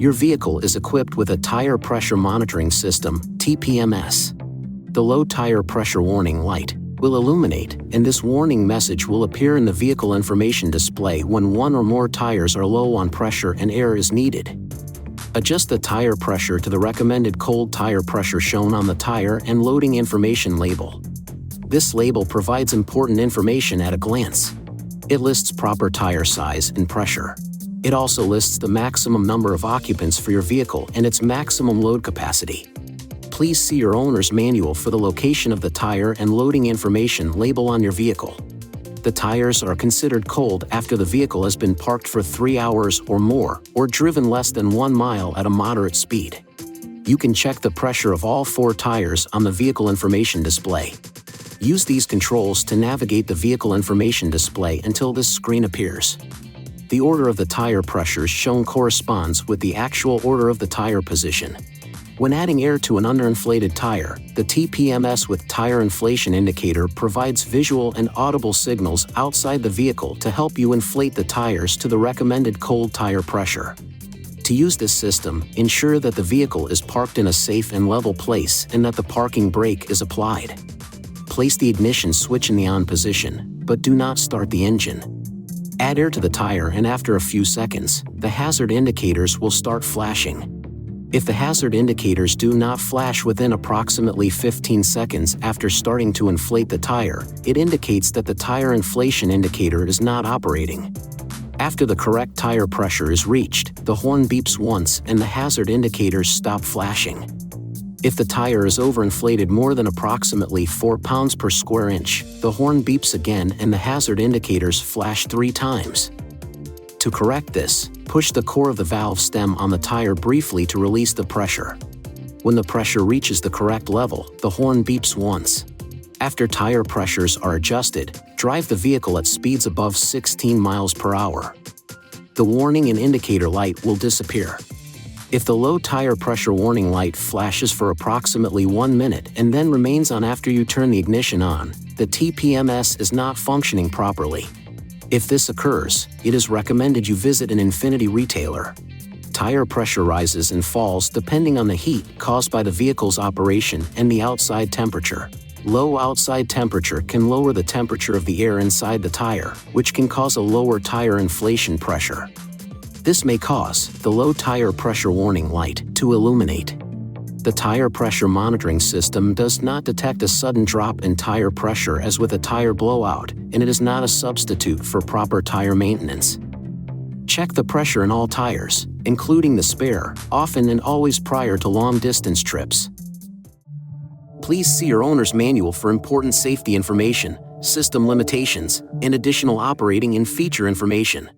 Your vehicle is equipped with a tire pressure monitoring system, TPMS. The low tire pressure warning light will illuminate, and this warning message will appear in the vehicle information display when one or more tires are low on pressure and air is needed. Adjust the tire pressure to the recommended cold tire pressure shown on the tire and loading information label. This label provides important information at a glance. It lists proper tire size and pressure. It also lists the maximum number of occupants for your vehicle and its maximum load capacity. Please see your owner's manual for the location of the tire and loading information label on your vehicle. The tires are considered cold after the vehicle has been parked for 3 hours or more, or driven less than 1 mile at a moderate speed. You can check the pressure of all 4 tires on the vehicle information display. Use these controls to navigate the vehicle information display until this screen appears. The order of the tire pressures shown corresponds with the actual order of the tire position. When adding air to an underinflated tire, the TPMS with tire inflation indicator provides visual and audible signals outside the vehicle to help you inflate the tires to the recommended cold tire pressure. To use this system, ensure that the vehicle is parked in a safe and level place and that the parking brake is applied. Place the ignition switch in the on position, but do not start the engine. Add air to the tire and after a few seconds, the hazard indicators will start flashing. If the hazard indicators do not flash within approximately 15 seconds after starting to inflate the tire, it indicates that the tire inflation indicator is not operating. After the correct tire pressure is reached, the horn beeps once and the hazard indicators stop flashing. If the tire is overinflated more than approximately 4 pounds per square inch, the horn beeps again and the hazard indicators flash 3 times. To correct this, push the core of the valve stem on the tire briefly to release the pressure. When the pressure reaches the correct level, the horn beeps once. After tire pressures are adjusted, drive the vehicle at speeds above 16 miles per hour. The warning and indicator light will disappear. If the low tire pressure warning light flashes for approximately 1 minute and then remains on after you turn the ignition on, the TPMS is not functioning properly. If this occurs, it is recommended you visit an INFINITI retailer. Tire pressure rises and falls depending on the heat caused by the vehicle's operation and the outside temperature. Low outside temperature can lower the temperature of the air inside the tire, which can cause a lower tire inflation pressure. This may cause the low tire pressure warning light to illuminate. The tire pressure monitoring system does not detect a sudden drop in tire pressure as with a tire blowout, and it is not a substitute for proper tire maintenance. Check the pressure in all tires, including the spare, often and always prior to long-distance trips. Please see your owner's manual for important safety information, system limitations, and additional operating and feature information.